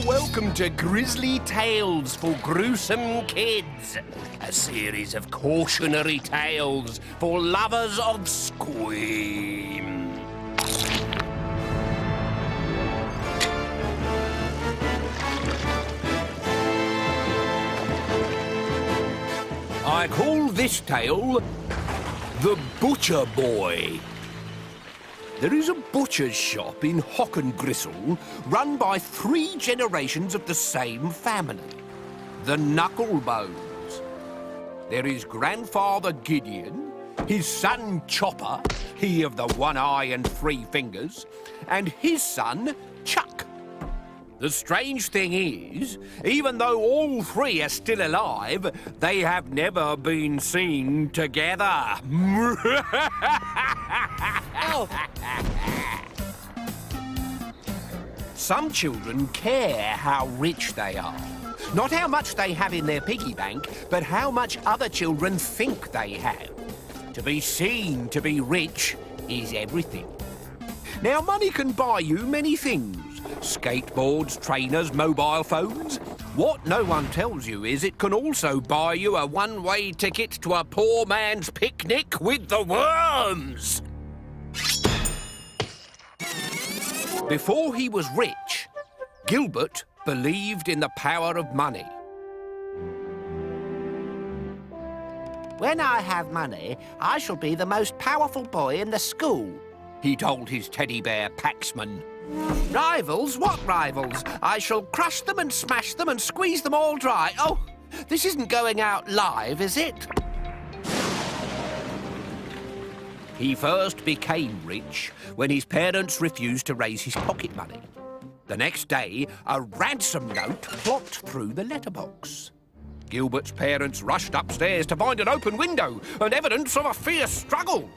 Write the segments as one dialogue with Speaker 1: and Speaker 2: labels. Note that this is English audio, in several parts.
Speaker 1: Welcome to Grizzly Tales for Gruesome Kids, a series of cautionary tales for lovers of scream. I call this tale The Butcher Boy. There is a butcher's shop in Hockengristle run by 3 generations of the same family, the Knucklebones. There is Grandfather Gideon, his son Chopper, he of the 1 eye and 3 fingers, and his son Chuck. The strange thing is, even though all 3 are still alive, they have never been seen together.
Speaker 2: Oh.
Speaker 1: Some children care how rich they are. Not how much they have in their piggy bank, but how much other children think they have. To be seen to be rich is everything. Now, money can buy you many things. Skateboards, trainers, mobile phones. What no one tells you is it can also buy you a one-way ticket to a poor man's picnic with the worms. Before he was rich, Gilbert believed in the power of money.
Speaker 2: When I have money, I shall be the most powerful boy in the school,
Speaker 1: he told his teddy bear Paxman.
Speaker 2: Rivals? What rivals? I shall crush them and smash them and squeeze them all dry. Oh, this isn't going out live, is it?
Speaker 1: He first became rich when his parents refused to raise his pocket money. The next day, a ransom note plopped through the letterbox. Gilbert's parents rushed upstairs to find an open window and evidence of a fierce struggle.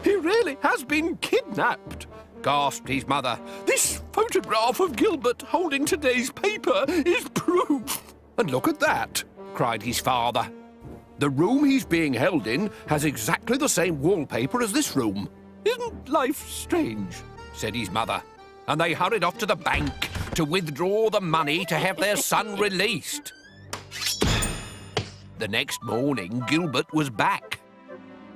Speaker 1: "He really has been kidnapped," gasped his mother. "This photograph of Gilbert holding today's paper is proof." "And look at that," cried his father. "The room he's being held in has exactly the same wallpaper as this room. Isn't life strange?" said his mother. And they hurried off to the bank to withdraw the money to have their son released. The next morning, Gilbert was back.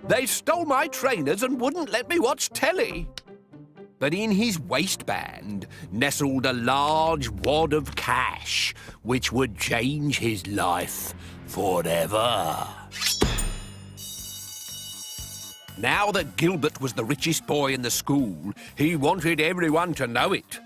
Speaker 1: "They stole my trainers and wouldn't let me watch telly." But in his waistband nestled a large wad of cash, which would change his life forever. Now that Gilbert was the richest boy in the school, he wanted everyone to know it.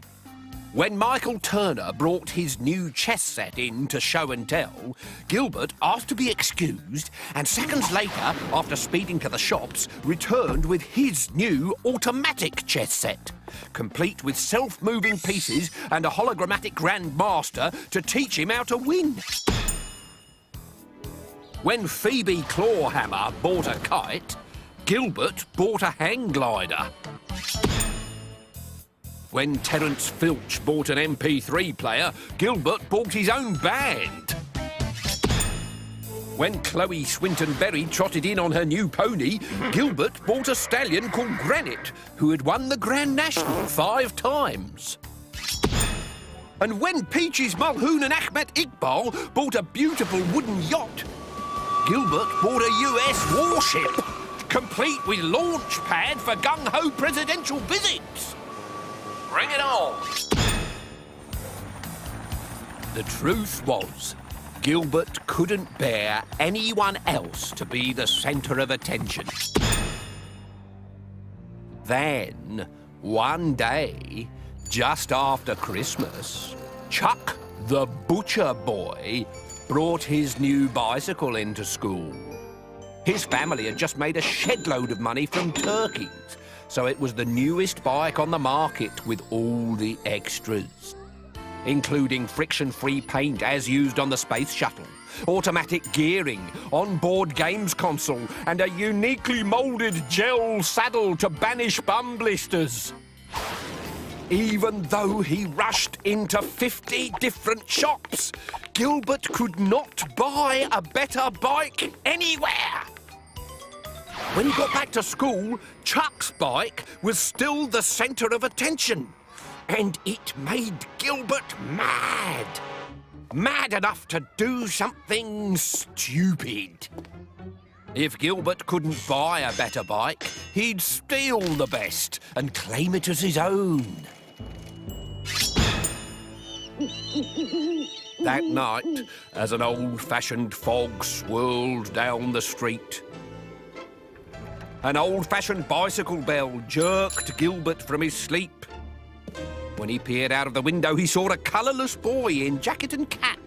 Speaker 1: When Michael Turner brought his new chess set in to show and tell, Gilbert asked to be excused, and seconds later, after speeding to the shops, returned with his new automatic chess set, complete with self-moving pieces and a hologrammatic grandmaster to teach him how to win. When Phoebe Clawhammer bought a kite, Gilbert bought a hang glider. When Terence Filch bought an MP3 player, Gilbert bought his own band. When Chloe Swinton-Berry trotted in on her new pony, Gilbert bought a stallion called Granite, who had won the Grand National 5 times. And when Peaches Mulhoon and Ahmet Iqbal bought a beautiful wooden yacht, Gilbert bought a US warship, complete with launch pad for gung-ho presidential visits. Bring it on! The truth was, Gilbert couldn't bear anyone else to be the centre of attention. Then, one day, just after Christmas, Chuck the Butcher Boy brought his new bicycle into school. His family had just made a shed-load of money from turkeys, so it was the newest bike on the market with all the extras, including friction-free paint as used on the space shuttle, automatic gearing, onboard games console, and a uniquely moulded gel saddle to banish bum blisters. Even though he rushed into 50 different shops, Gilbert could not buy a better bike anywhere. When he got back to school, Chuck's bike was still the centre of attention.
Speaker 2: And it made Gilbert mad. Mad enough to do something stupid.
Speaker 1: If Gilbert couldn't buy a better bike, he'd steal the best and claim it as his own. That night, as an old-fashioned fog swirled down the street, an old-fashioned bicycle bell jerked Gilbert from his sleep. When he peered out of the window, he saw a colourless boy in jacket and cap,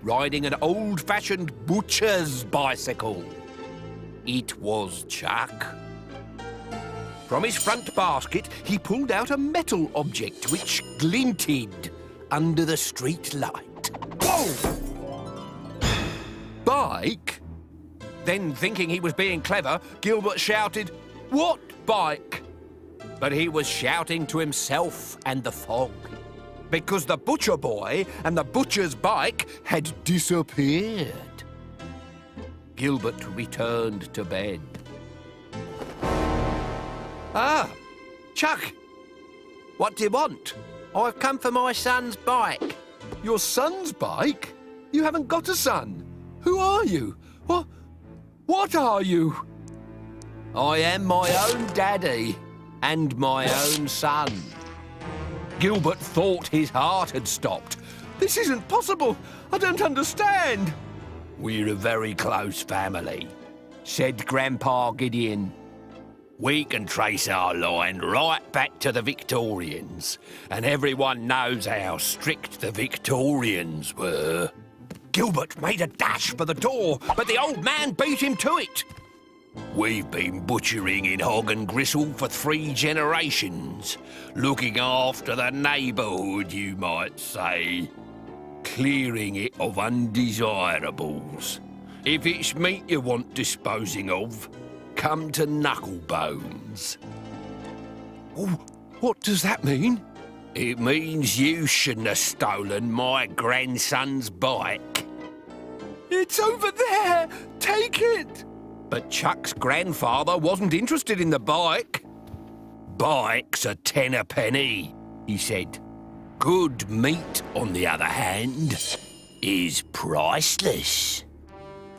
Speaker 1: riding an old-fashioned butcher's bicycle. It was Chuck. From his front basket, he pulled out a metal object which glinted under the street light. Whoa! Bike? Then, thinking he was being clever, Gilbert shouted, "What bike?" But he was shouting to himself and the fog, because the butcher boy and the butcher's bike had disappeared. Gilbert returned to bed.
Speaker 2: Ah, Chuck, what do you want? I've come for my son's bike.
Speaker 1: Your son's bike? You haven't got a son. Who are you? What are you? I am my own daddy and my own son. Gilbert thought his heart had stopped. This isn't possible. I don't understand. We're a very close family, said Grandpa Gideon. We can trace our line right back to the Victorians, and everyone knows how strict the Victorians were. Gilbert made a dash for the door, but the old man beat him to it. We've been butchering in hog and gristle for 3 generations, looking after the neighbourhood, you might say, clearing it of undesirables. If it's meat you want disposing of, come to Knucklebones. Oh, what does that mean? It means you shouldn't have stolen my grandson's bike. It's over there! Take it! But Chuck's grandfather wasn't interested in the bike. Bikes are 10 a penny, he said. Good meat, on the other hand, is priceless.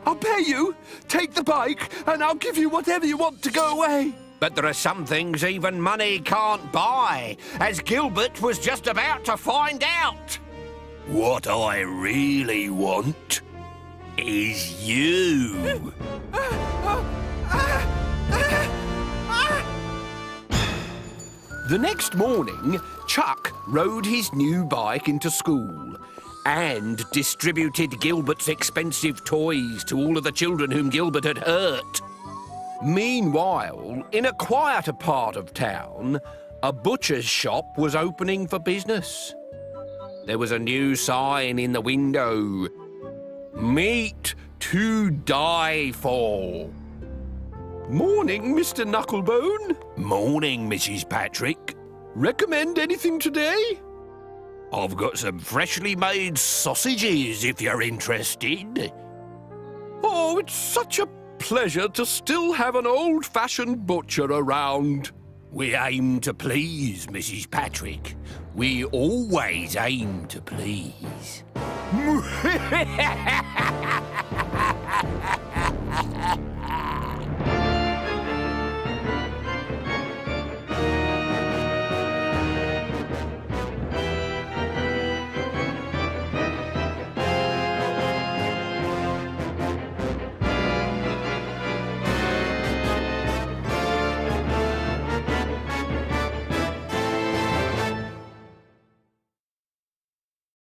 Speaker 1: I'll pay you. Take the bike, and I'll give you whatever you want to go away. But there are some things even money can't buy, as Gilbert was just about to find out. What I really want is you. The next morning, Chuck rode his new bike into school and distributed Gilbert's expensive toys to all of the children whom Gilbert had hurt. Meanwhile, in a quieter part of town, a butcher's shop was opening for business. There was a new sign in the window. Meat to die for. Morning, Mr. Knucklebone. Morning, Mrs. Patrick. Recommend anything today? I've got some freshly made sausages, if you're interested. Oh, it's such a pleasure to still have an old-fashioned butcher around. We aim to please, Mrs. Patrick. We always aim to please.